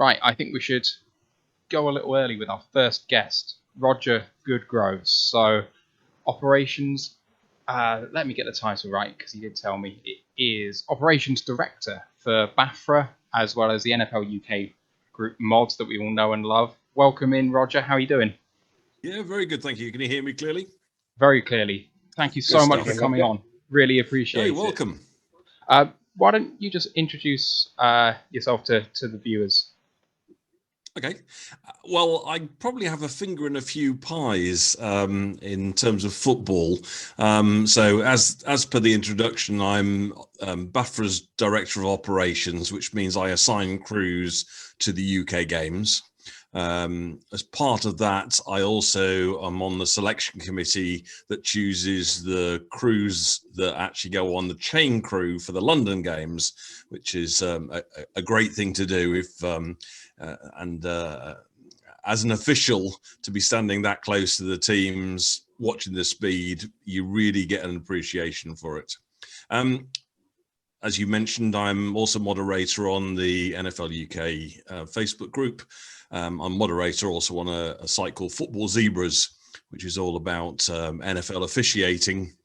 Right, I think we should go a little early with our first guest, Roger Goodgroves. So, operations, let me get the title right because he did tell me. It is Operations Director for BAFRA, as well as the NFL UK group mods that we all know and love. Welcome in, Roger. How are you doing? Yeah, very good, thank you. Can you hear me clearly? Very clearly. Thank you so much for coming on. Really appreciate it. You're welcome. Why don't you just introduce yourself to the viewers? Okay. Well, I probably have a finger in a few pies in terms of football. So as per the introduction, I'm BAFRA's Director of Operations, which means I assign crews to the UK games. As part of that, I also am on the selection committee that chooses the crews that actually go on the chain crew for the London games, which is a great thing to do if as an official, to be standing that close to the teams, watching the speed, you really get an appreciation for it. As you mentioned, I'm also moderator on the NFL UK Facebook group. I'm moderator also on a site called Football Zebras, which is all about NFL officiating,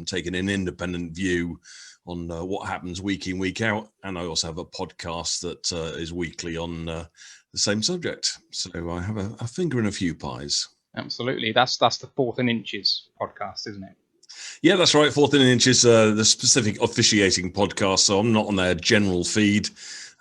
taking an independent view on what happens week in, week out. And I also have a podcast that is weekly on the same subject. So I have a finger in a few pies. Absolutely. That's the Fourth and Inches podcast, isn't it? Yeah, that's right. Fourth and Inches, the specific officiating podcast. So I'm not on their general feed.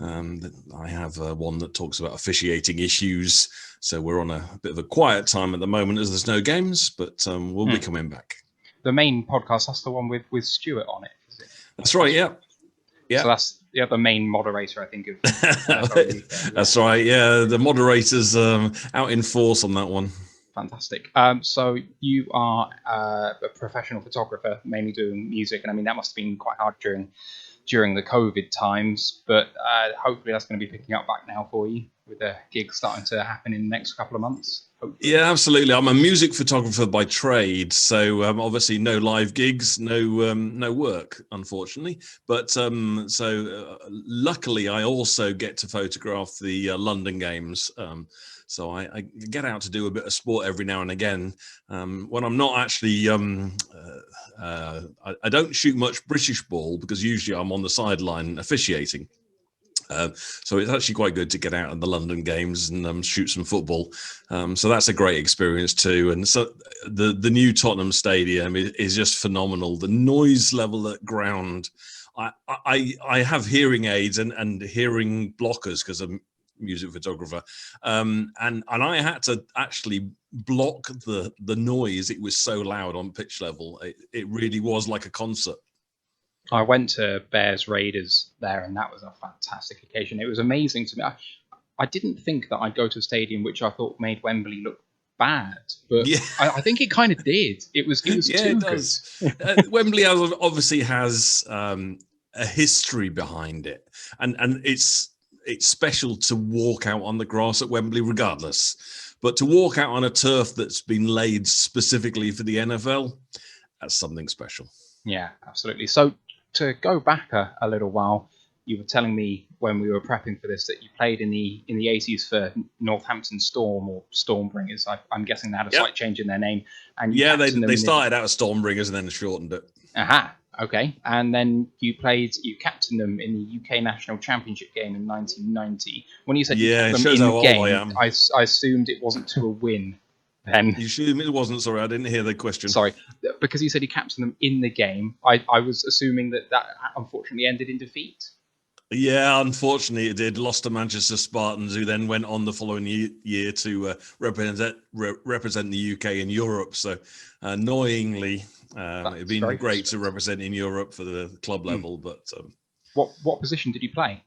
I have one that talks about officiating issues. So we're on a bit of a quiet time at the moment as there's no games, but we'll be coming back. The main podcast, that's the one with Stuart on it, is it? That's right, yeah. So that's the other main moderator, I think, of That's right, yeah. The moderator's out in force on that one. Fantastic. So you are a professional photographer, mainly doing music, and I mean that must have been quite hard during the COVID times, but hopefully that's going to be picking up back now for you with the gigs starting to happen in the next couple of months. Hopefully. Yeah, absolutely. I'm a music photographer by trade, so obviously no live gigs, no work, unfortunately. But luckily, I also get to photograph the London games. So I get out to do a bit of sport every now and again. When I'm not actually, I don't shoot much British ball because usually I'm on the sideline officiating. So it's actually quite good to get out in the London games and shoot some football. So that's a great experience too. And so the new Tottenham Stadium is just phenomenal. The noise level at ground. I have hearing aids and hearing blockers because I'm music photographer, and I had to actually block the noise. It was so loud on pitch level. It really was like a concert. I went to Bears Raiders there, and that was a fantastic occasion. It was amazing to me. I didn't think that I'd go to a stadium which I thought made Wembley look bad, but yeah. I think it kind of did. It was yeah, too it does. Good. Wembley obviously has a history behind it, and it's special to walk out on the grass at Wembley regardless, but to walk out on a turf that's been laid specifically for the NFL, that's something special. Yeah, absolutely. So to go back a little while, you were telling me when we were prepping for this that you played in the 80s for Northampton Storm or Stormbringers. I'm guessing they had a slight change in their name. And they started out as Stormbringers and then shortened it. Aha. Okay, and then you captained them in the UK National Championship game in 1990. When you said you kept them in the game, I assumed it wasn't to a win. Then you assumed it wasn't. Sorry, I didn't hear the question. Sorry, because you said you captained them in the game. I was assuming that unfortunately ended in defeat. Yeah, unfortunately it did. Lost to Manchester Spartans, who then went on the following year to represent the UK in Europe. So annoyingly, it'd been great to represent in Europe for the club level. But what position did you play?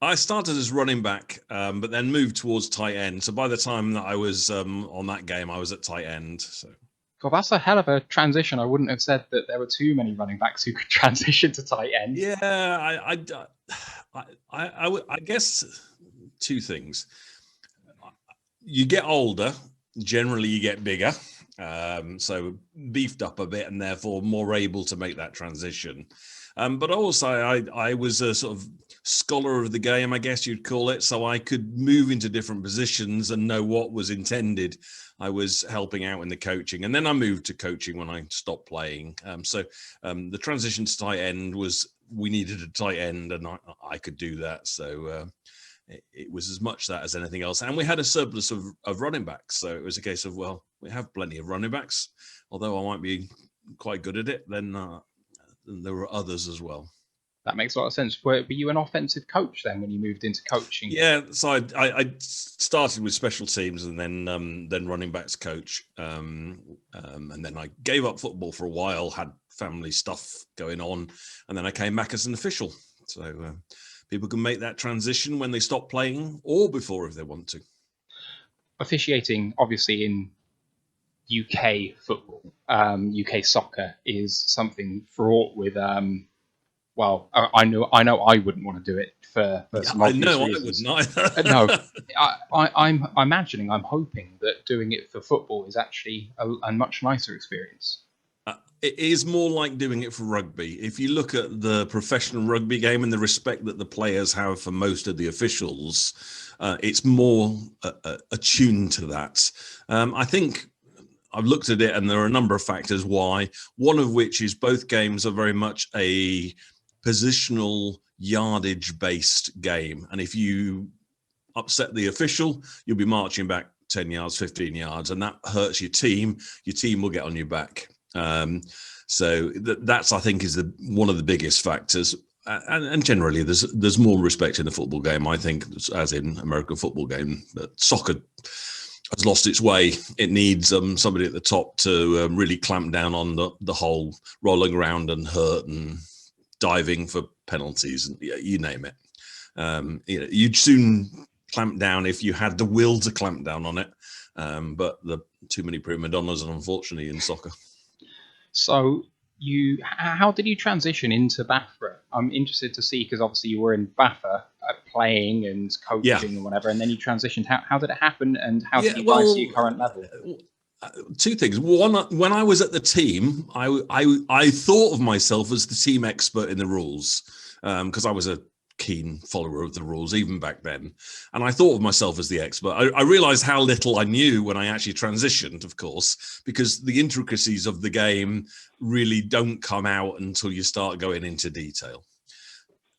I started as running back, but then moved towards tight end. So by the time that I was on that game, I was at tight end. So. God, that's a hell of a transition. I wouldn't have said that there were too many running backs who could transition to tight end. Yeah, I guess two things. You get older, generally you get bigger, so beefed up a bit and therefore more able to make that transition. But also I was sort of scholar of the game, I guess you'd call it. So I could move into different positions and know what was intended. I was helping out in the coaching, and then I moved to coaching when I stopped playing. The transition to tight end was, we needed a tight end, and I could do that. So it was as much that as anything else. And we had a surplus of running backs. So it was a case of, well, we have plenty of running backs. Although I might be quite good at it, then there were others as well. That makes a lot of sense. Were you an offensive coach then when you moved into coaching? Yeah, so I started with special teams and then running backs coach, and then I gave up football for a while, had family stuff going on, and then I came back as an official. So people can make that transition when they stop playing or before if they want to. Officiating, obviously, in UK football, UK soccer is something fraught with. Well, I know I wouldn't want to do it for some obvious reasons. I wouldn't either. No, I'm imagining, I'm hoping that doing it for football is actually a much nicer experience. It is more like doing it for rugby. If you look at the professional rugby game and the respect that the players have for most of the officials, it's more attuned to that. I think I've looked at it, and there are a number of factors why, one of which is both games are very much a positional yardage-based game. And if you upset the official, you'll be marching back 10 yards, 15 yards, and that hurts your team. Your team will get on your back. So that's, I think, is one of the biggest factors. And generally, there's more respect in the football game, I think, as in American football game. But soccer has lost its way. It needs somebody at the top to really clamp down on the whole rolling around and hurt and diving for penalties, and you name it. You'd soon clamp down if you had the will to clamp down on it. But there are too many prima donnas, unfortunately, in soccer. So how did you transition into BAFRA? I'm interested to see, because obviously you were in BAFRA playing and coaching and whatever, and then you transitioned. How did it happen, and how did you rise to your current level? Two things. One, when I was at the team, I thought of myself as the team expert in the rules, because I was a keen follower of the rules even back then, and I thought of myself as the expert. I realized how little I knew when I actually transitioned, of course, because the intricacies of the game really don't come out until you start going into detail.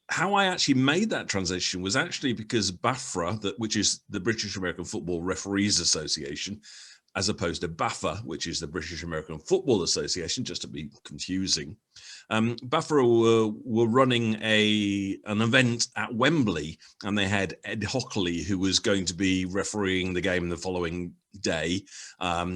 How I actually made that transition was actually because BAFRA, which is the British American Football Referees Association, as opposed to BAFA, which is the British American Football Association, just to be confusing. BAFRA were running an event at Wembley, and they had Ed Hockley, who was going to be refereeing the game the following day,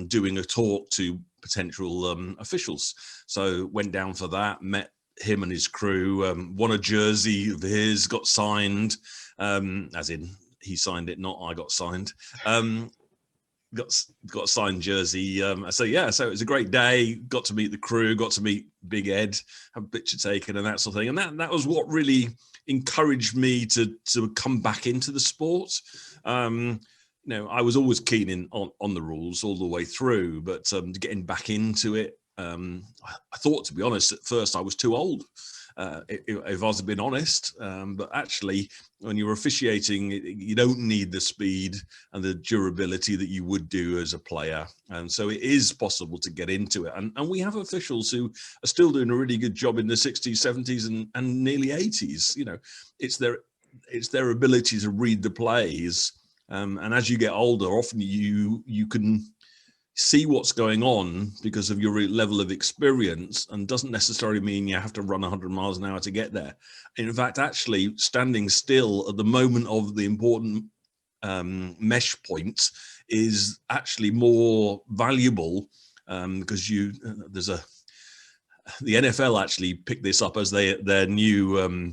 doing a talk to potential officials. So went down for that, met him and his crew, won a jersey of his, got signed, as in he signed it, not I got signed. Got a signed jersey. So it was a great day. Got to meet the crew, got to meet Big Ed, have a picture taken and that sort of thing. And that was what really encouraged me to come back into the sport. I was always keen on the rules all the way through, but getting back into it, I thought, to be honest, at first I was too old. If I was being honest, but actually, when you're officiating, you don't need the speed and the durability that you would do as a player, and so it is possible to get into it. And we have officials who are still doing a really good job in the 60s, 70s, and nearly 80s. It's their ability to read the plays, and as you get older, often you can see what's going on because of your level of experience, and doesn't necessarily mean you have to run 100 miles an hour to get there. In fact, actually standing still at the moment of the important mesh point is actually more valuable, because the NFL actually picked this up as their new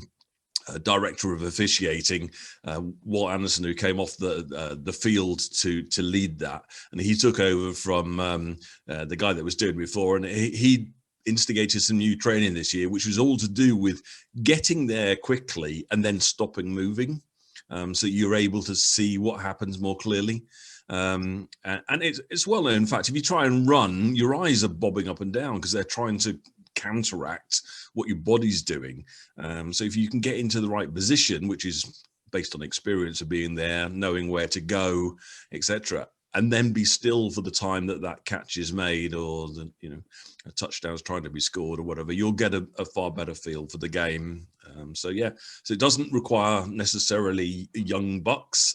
director of officiating, Walt Anderson, who came off the field to lead that, and he took over from the guy that was doing before, and he instigated some new training this year, which was all to do with getting there quickly and then stopping moving, so you're able to see what happens more clearly. And it's well known. In fact, if you try and run, your eyes are bobbing up and down because they're trying to counteract what your body's doing. So if you can get into the right position, which is based on experience of being there, knowing where to go, etc., and then be still for the time that catch is made, or a touchdown's trying to be scored or whatever, you'll get a far better feel for the game. So it doesn't require necessarily young bucks,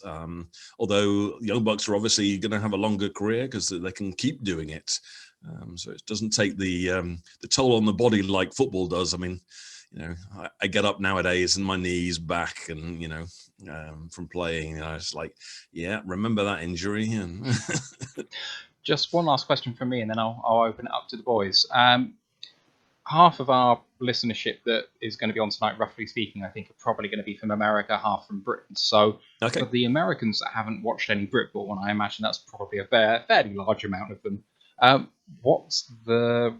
although young bucks are obviously going to have a longer career because they can keep doing it. So it doesn't take the toll on the body like football does. I mean, I get up nowadays and my knees back, and from playing, it's like, remember that injury. And just one last question from me, and then I'll open it up to the boys. Half of our listenership that is going to be on tonight, roughly speaking, I think are probably going to be from America, half from Britain. So for the Americans that haven't watched any Britball, and I imagine that's probably a fairly large amount of them, what's the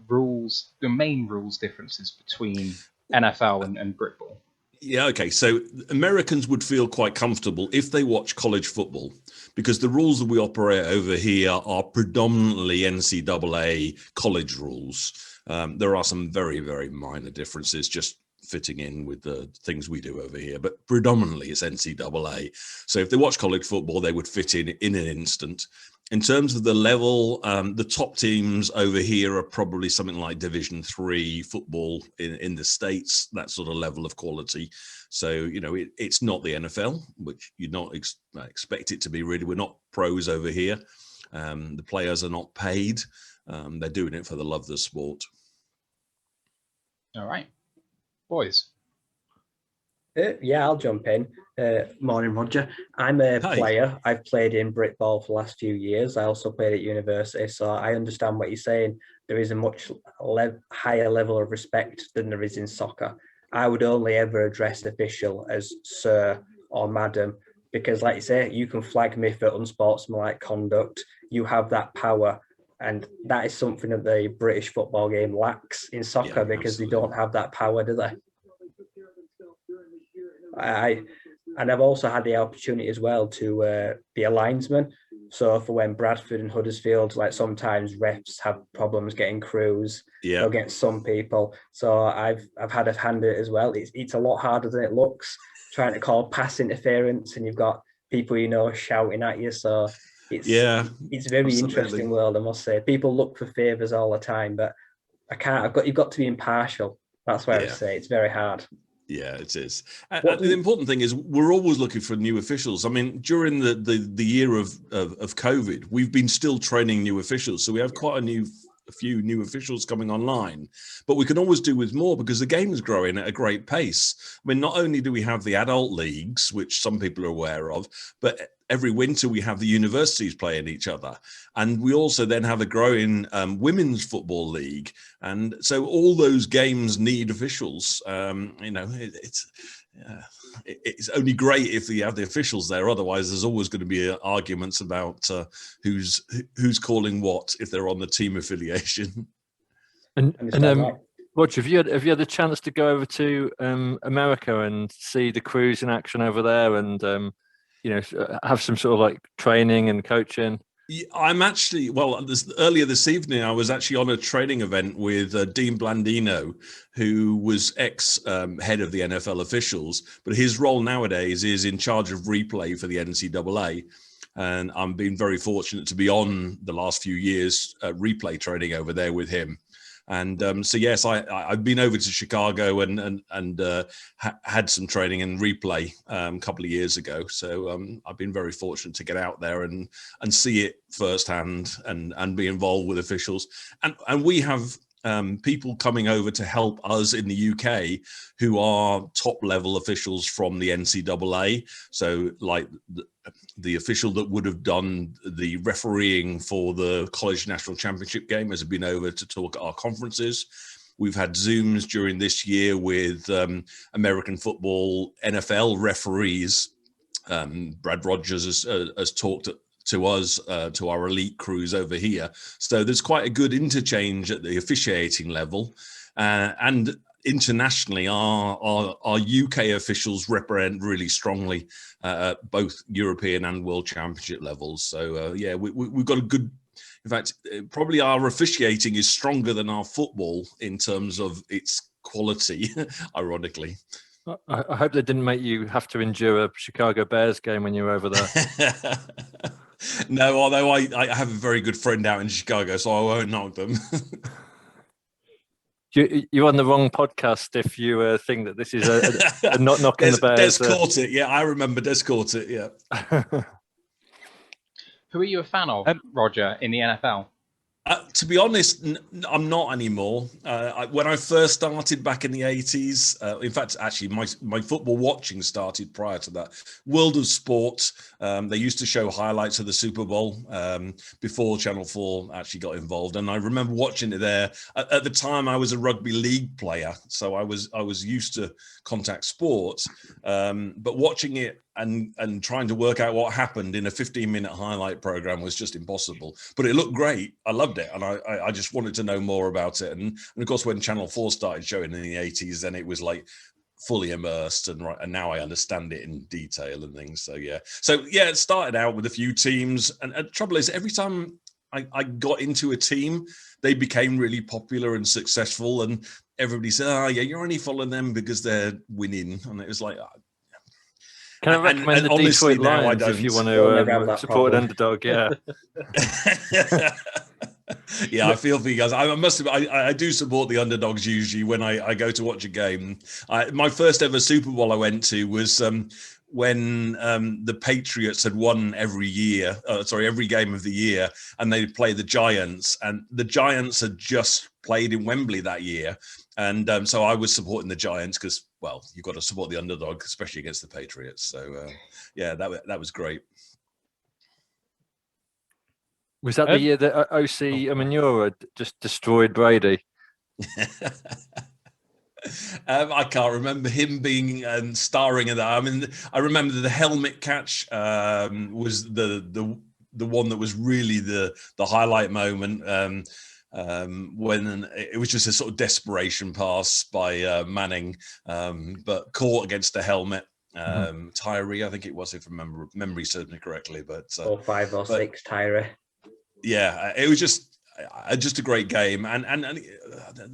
main rules differences between NFL and Britball? Yeah, okay. So Americans would feel quite comfortable if they watch college football, because the rules that we operate over here are predominantly NCAA college rules. There are some very, very minor differences just fitting in with the things we do over here, but predominantly it's NCAA. So if they watch college football, they would fit in an instant. In terms of the level, the top teams over here are probably something like Division III football in the States, that sort of level of quality. So, it's not the NFL, which you'd not expect it to be, really. We're not pros over here. The players are not paid. They're doing it for the love of the sport. All right. Boys. I'll jump in. Morning, Roger. I'm a player. I've played in Britball for the last few years. I also played at university, so I understand what you're saying. There is a much higher level of respect than there is in soccer. I would only ever address official as sir or madam, because like you say, you can flag me for unsportsmanlike conduct. You have that power. And that is something that the British football game lacks in soccer, because they don't have that power, do they? I've also had the opportunity as well to be a linesman. So for when Bradford and Huddersfield, like sometimes refs have problems getting crews, they'll get some people. So I've had a hand in it as well. It's a lot harder than it looks, trying to call pass interference, and you've got people shouting at you. So it's a very interesting world, I must say. People look for favours all the time, but you've got to be impartial. That's why I would say it's very hard. Yeah, it is. The important thing is we're always looking for new officials. I mean, during the year of COVID, we've been still training new officials. So we have quite a few new officials coming online, but we can always do with more because the game is growing at a great pace. I mean, not only do we have the adult leagues, which some people are aware of, but every winter we have the universities playing each other. And we also then have a growing women's football league. And so all those games need officials. It's only great if you have the officials there. Otherwise, there's always going to be arguments about who's calling what if they're on the team affiliation. And Roger, have you had the chance to go over to America and see the crews in action over there, and have some sort of like training and coaching? I'm actually, earlier this evening, I was actually on a training event with Dean Blandino, who was ex-head of the NFL officials, but his role nowadays is in charge of replay for the NCAA. And I'm being very fortunate to be on the last few years replay training over there with him. And so, yes, I've been over to Chicago and had some training in replay a couple of years ago. So I've been very fortunate to get out there and see it firsthand and be involved with officials. And we have people coming over to help us in the UK who are top level officials from the NCAA. So like the official that would have done the refereeing for the college national championship game has been over to talk at our conferences. We've had Zooms during this year with American football, NFL referees. Brad Rogers has talked to us, to our elite crews over here. So there's quite a good interchange at the officiating level. And internationally, our UK officials represent really strongly both European and World Championship levels. So, we've got a In fact, probably our officiating is stronger than our football in terms of its quality, ironically. I hope they didn't make you have to endure a Chicago Bears game when you were over there. No, although I have a very good friend out in Chicago, so I won't knock them. You're on the wrong podcast if you think that this is a not knocking the Bears. Des caught it. Yeah, I remember Des caught it. Yeah. Who are you a fan of, Roger, in the NFL? To be honest, I'm not anymore. When I first started back in the 80s, in fact, actually, my football watching started prior to that. World of Sport, they used to show highlights of the Super Bowl before Channel 4 actually got involved. And I remember watching it there. At the time, I was a rugby league player, so I was used to contact sports. But watching it and trying to work out what happened in a 15-minute highlight program was just impossible. But it looked great. I loved it, and I just wanted to know more about it. And of course, when Channel 4 started showing in the 80s, then it was like fully immersed, and now I understand it in detail and things. So yeah, it started out with a few teams, and the trouble is, every time I got into a team, they became really popular and successful, and everybody said, "Oh yeah, you're only following them because they're winning," and it was like. Can I recommend the Detroit Lions if you want to support an underdog? Yeah. Yeah, I feel for you guys. I do support the underdogs usually when I go to watch a game. My first ever Super Bowl I went to was when the Patriots had won every game of the year, and they played the Giants, and the Giants had just played in Wembley that year. And so I was supporting the Giants because, well, you've got to support the underdog, especially against the Patriots. So, yeah, that was great. Was that the year that OC Amenura just destroyed Brady? I can't remember him being starring in that. I mean, I remember the helmet catch was the one that was really the highlight moment. When it was just a sort of desperation pass by Manning, but caught against the helmet. Tyree, I think it was, if memory serves me correctly. But 5 or 6 Tyree. Yeah, it was just a great game, and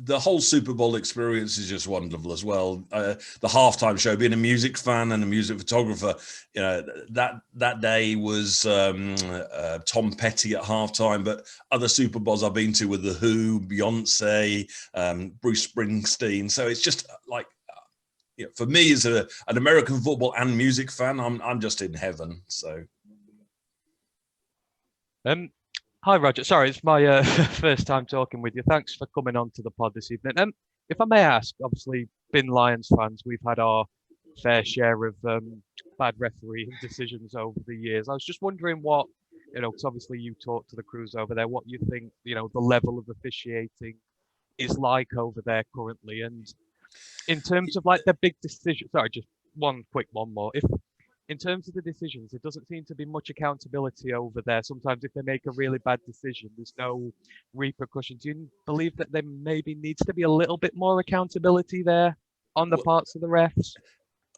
the whole Super Bowl experience is just wonderful as well. The halftime show, being a music fan and a music photographer, you know, that day was Tom Petty at halftime, but other Super Bowls I've been to with The Who, Beyonce, Bruce Springsteen. So it's just like, you know, for me as an American football and music fan, I'm just in heaven. So. Hi, Roger. Sorry, it's my first time talking with you. Thanks for coming on to the pod this evening. If I may ask, obviously, been Lions fans, we've had our fair share of bad refereeing decisions over the years. I was just wondering what, you know, because obviously you talked to the crews over there, what you think, you know, the level of officiating is like over there currently. And in terms of like the big decision, sorry, just one more. In terms of the decisions, it doesn't seem to be much accountability over there. Sometimes if they make a really bad decision, there's no repercussions. Do you believe that there maybe needs to be a little bit more accountability there on the parts of the refs?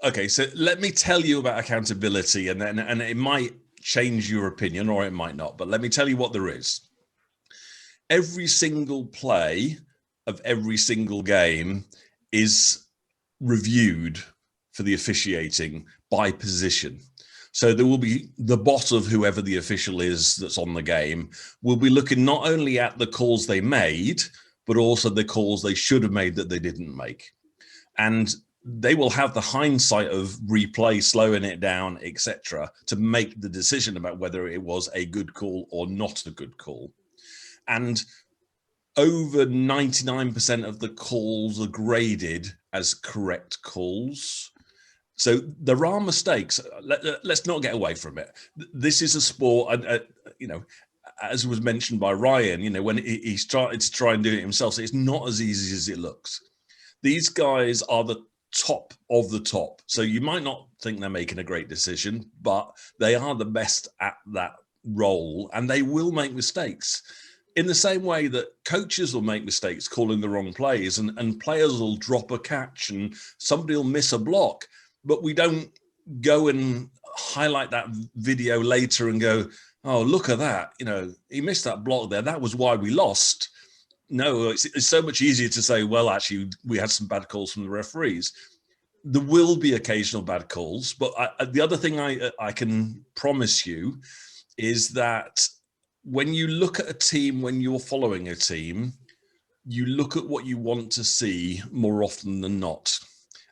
Okay, so let me tell you about accountability, and it might change your opinion or it might not, but let me tell you what there is. Every single play of every single game is reviewed for the officiating by position. So there will be the boss of whoever the official is that's on the game will be looking not only at the calls they made, but also the calls they should have made that they didn't make. And they will have the hindsight of replay, slowing it down, etc., to make the decision about whether it was a good call or not a good call. And over 99% of the calls are graded as correct calls. So there are mistakes. Let's not get away from it. This is a sport, you know, as was mentioned by Ryan, you know, when he started to try and do it himself, so it's not as easy as it looks. These guys are the top of the top. So you might not think they're making a great decision, but they are the best at that role, and they will make mistakes. In the same way that coaches will make mistakes calling the wrong plays, and players will drop a catch and somebody will miss a block. But we don't go and highlight that video later and go, oh, look at that, he missed that block there. That was why we lost. No, it's so much easier to say, well, actually, we had some bad calls from the referees. There will be occasional bad calls, but the other thing I can promise you is that when you look at a team, when you're following a team, you look at what you want to see more often than not.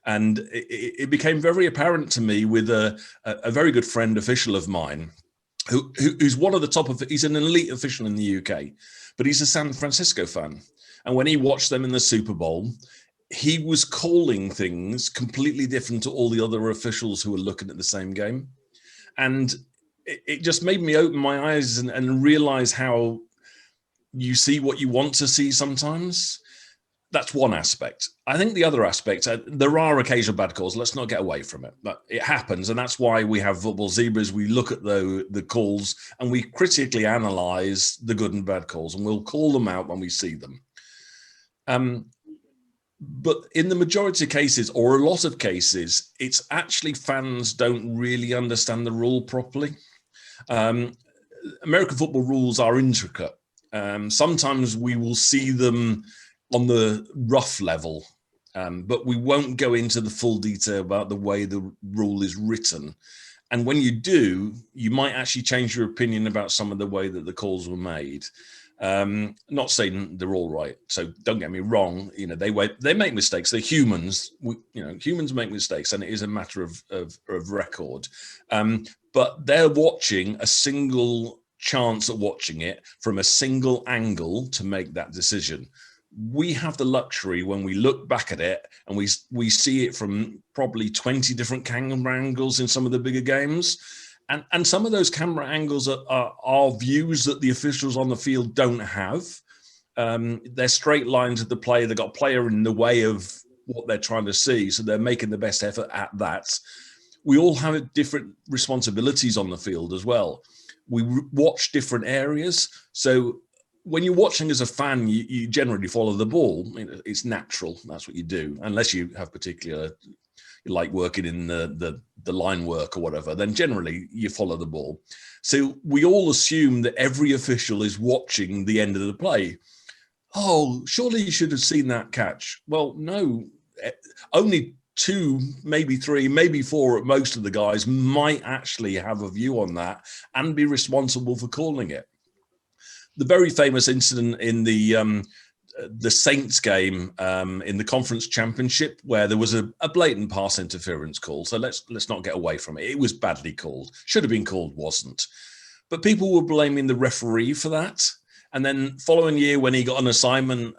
And it became very apparent to me with a very good friend official of mine, who's one of the top of, he's an elite official in the UK, but he's a San Francisco fan. And when he watched them in the Super Bowl, he was calling things completely different to all the other officials who were looking at the same game. And it just made me open my eyes and realize how you see what you want to see sometimes. That's one aspect. I think the other aspect, there are occasional bad calls. Let's not get away from it. But it happens, and that's why we have football zebras. We look at the calls, and we critically analyze the good and bad calls, and we'll call them out when we see them. But in the majority of cases, or a lot of cases, it's actually fans don't really understand the rule properly. American football rules are intricate. Sometimes we will see them on the rough level, but we won't go into the full detail about the way the rule is written. And when you do, you might actually change your opinion about some of the way that the calls were made. Not saying they're all right, so don't get me wrong. They make mistakes. They're humans. Humans make mistakes, and it is a matter of record. But they're watching a single chance at watching it from a single angle to make that decision. We have the luxury when we look back at it and we see it from probably 20 different camera angles in some of the bigger games. And some of those camera angles are views that the officials on the field don't have. They're straight lines of the play. They've got player in the way of what they're trying to see. So they're making the best effort at that. We all have different responsibilities on the field as well. We watch different areas. So when you're watching as a fan, you generally follow the ball. It's natural. That's what you do. Unless you have you like working in the line work or whatever, then generally you follow the ball. So we all assume that every official is watching the end of the play. Oh, surely you should have seen that catch. Well, no, only 2, maybe 3, maybe 4 at most of the guys might actually have a view on that and be responsible for calling it. The very famous incident in the Saints game in the conference championship, where there was a blatant pass interference call. So let's not get away from it. It was badly called. Should have been called, wasn't. But people were blaming the referee for that. And then following year, when he got an assignment,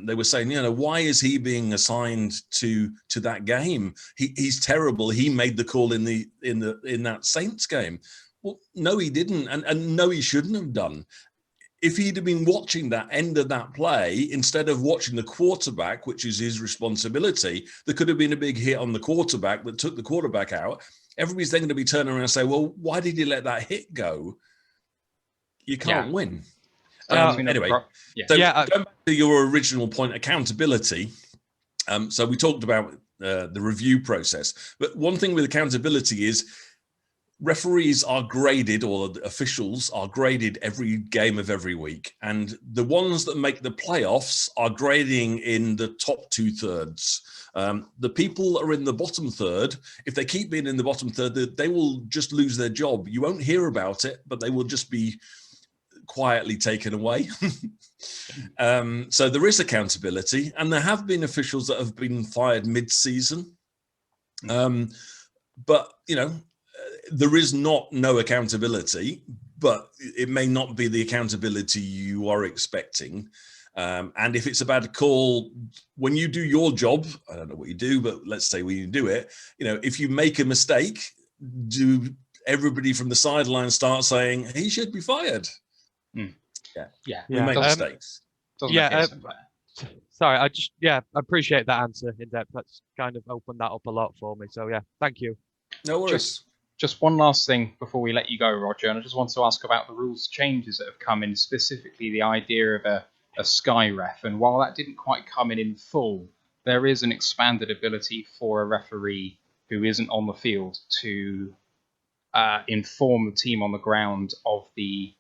they were saying, why is he being assigned to that game? He's terrible. He made the call in that Saints game. Well, no, he didn't, and no, he shouldn't have done. If he'd have been watching that end of that play, instead of watching the quarterback, which is his responsibility, there could have been a big hit on the quarterback that took the quarterback out. Everybody's then going to be turning around and say, well, why did he let that hit go? You can't win. Anyway, going back to your original point, accountability. So we talked about the review process. But one thing with accountability is referees are graded, or the officials are graded every game of every week. And the ones that make the playoffs are grading in the top 2/3. The people that are in the bottom third, if they keep being in the bottom third, they will just lose their job. You won't hear about it, but they will just be quietly taken away. So there is accountability, and there have been officials that have been fired mid-season. But, there is no accountability, but it may not be the accountability you are expecting. And if it's a bad call, when you do your job, I don't know what you do, but let's say when you do it, if you make a mistake, do everybody from the sideline start saying he should be fired? Yeah. We make mistakes. Sorry, I appreciate that answer in depth. That's kind of opened that up a lot for me. So thank you. No worries. Just one last thing before we let you go, Roger, and I just want to ask about the rules changes that have come in, specifically the idea of a sky ref. And while that didn't quite come in full, there is an expanded ability for a referee who isn't on the field to inform the team on the ground of the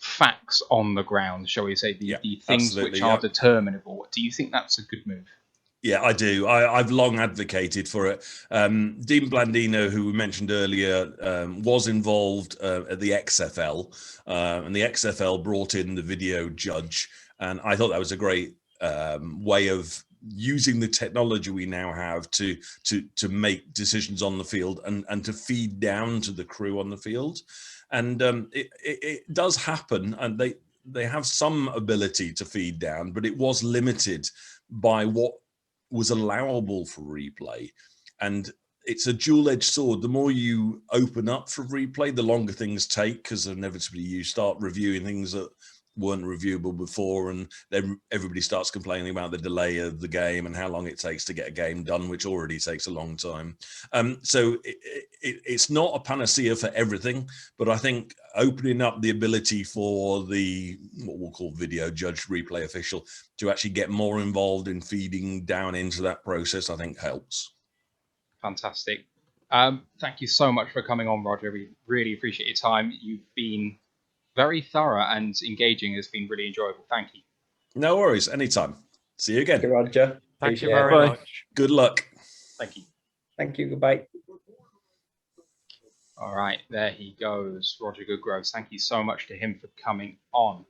facts on the ground, shall we say, the things which are determinable. Do you think that's a good move? Yeah, I do. I've long advocated for it. Dean Blandino, who we mentioned earlier, was involved at the XFL, and the XFL brought in the video judge, and I thought that was a great way of using the technology we now have to make decisions on the field and to feed down to the crew on the field. And it does happen, and they have some ability to feed down, but it was limited by what was allowable for replay. And it's a dual-edged sword. The more you open up for replay, the longer things take, because inevitably you start reviewing things that weren't reviewable before, and then everybody starts complaining about the delay of the game and how long it takes to get a game done, which already takes a long time. So it's not a panacea for everything, but I think opening up the ability for the, what we'll call video judge, replay official, to actually get more involved in feeding down into that process, I think helps. Fantastic. Thank you so much for coming on, Roger. We really appreciate your time. You've been very thorough and engaging. It's been really enjoyable. Thank you. No worries. Anytime. See you again. Thank you, Roger. Thank you very much. Good luck. Thank you. Thank you. Goodbye. All right. There he goes, Roger Goodgroves. Thank you so much to him for coming on.